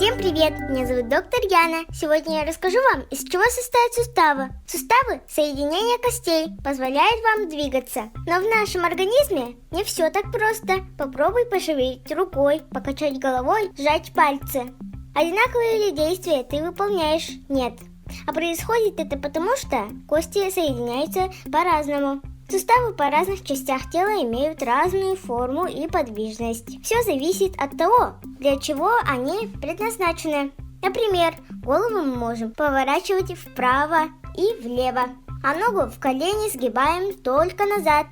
Всем привет! Меня зовут доктор Яна. Сегодня я расскажу вам, из чего состоят суставы. Суставы – соединение костей, позволяют вам двигаться. Но в нашем организме не все так просто. Попробуй пошевелить рукой, покачать головой, сжать пальцы. Одинаковые ли действия ты выполняешь? Нет. А происходит это потому, что кости соединяются по-разному. Суставы по разных частях тела имеют разную форму и подвижность. Все зависит от того, для чего они предназначены. Например, голову мы можем поворачивать вправо и влево, а ногу в колене сгибаем только назад.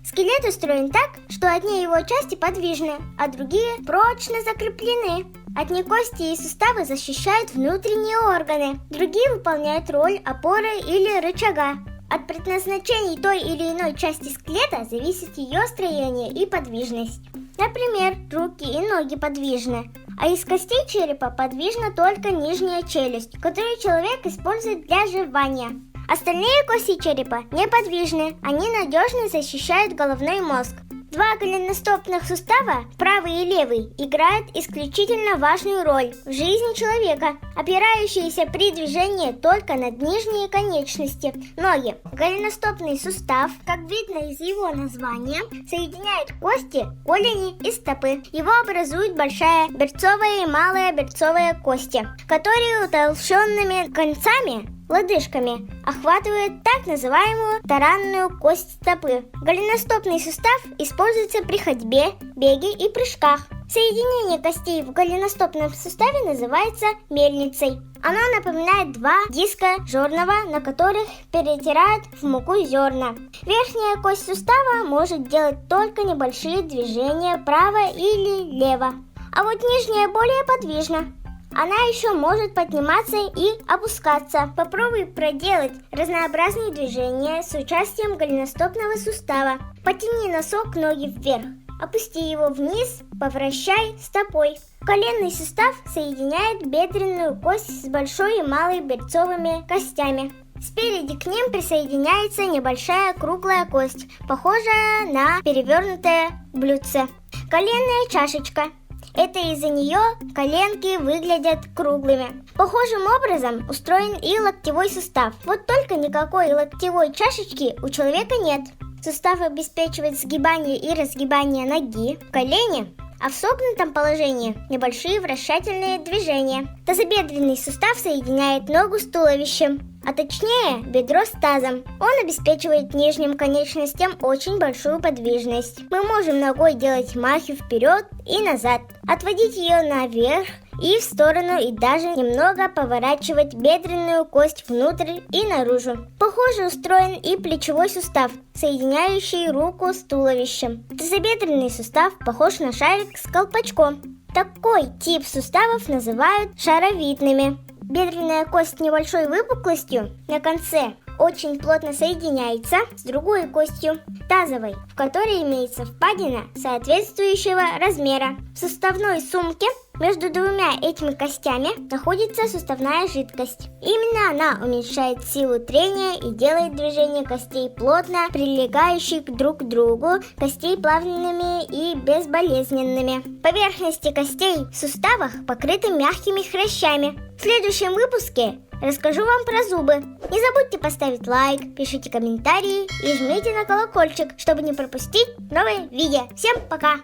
Скелет устроен так, что одни его части подвижны, а другие прочно закреплены. Одни кости и суставы защищают внутренние органы, другие выполняют роль опоры или рычага. От предназначения той или иной части скелета зависит ее строение и подвижность. Например, руки и ноги подвижны, а из костей черепа подвижна только нижняя челюсть, которую человек использует для жевания. Остальные кости черепа неподвижны, они надежно защищают головной мозг. Два голеностопных сустава, правый и левый, играют исключительно важную роль в жизни человека, опирающиеся при движении только на нижние конечности, ноги. Голеностопный сустав, как видно из его названия, соединяет кости, голени и стопы. Его образуют большая берцовая и малая берцовая кости, которые утолщенными концами, лодыжками, охватывают так называемую таранную кость стопы. Голеностопный сустав используется при ходьбе, беге и прыжках. Соединение костей в голеностопном суставе называется мельницей. Оно напоминает два диска жорного, на которых перетирают в муку зерна. Верхняя кость сустава может делать только небольшие движения вправо или лево, а вот нижняя более подвижна. Она еще может подниматься и опускаться. Попробуй проделать разнообразные движения с участием голеностопного сустава. Потяни носок ноги вверх, опусти его вниз, повращай стопой. Коленный сустав соединяет бедренную кость с большой и малой берцовыми костями. Спереди к ним присоединяется небольшая круглая кость, похожая на перевернутое блюдце. Коленная чашечка. Это из-за нее коленки выглядят круглыми. Похожим образом устроен и локтевой сустав. Вот только никакой локтевой чашечки у человека нет. Сустав обеспечивает сгибание и разгибание ноги в колене, а в согнутом положении небольшие вращательные движения. Тазобедренный сустав соединяет ногу с туловищем, а точнее бедро с тазом. Он обеспечивает нижним конечностям очень большую подвижность. Мы можем ногой делать махи вперед и назад, отводить ее наверх и в сторону, и даже немного поворачивать бедренную кость внутрь и наружу. Похоже устроен и плечевой сустав, соединяющий руку с туловищем. Тазобедренный сустав похож на шарик с колпачком. Такой тип суставов называют шаровидными. Бедренная кость с небольшой выпуклостью на конце очень плотно соединяется с другой костью, тазовой, в которой имеется впадина соответствующего размера. В суставной сумке между двумя этими костями находится суставная жидкость. Именно она уменьшает силу трения и делает движение костей плотно прилегающих друг к другу, костей плавными и безболезненными. Поверхности костей в суставах покрыты мягкими хрящами. В следующем выпуске расскажу вам про зубы. Не забудьте поставить лайк, пишите комментарии и жмите на колокольчик, чтобы не пропустить новые видео. Всем пока!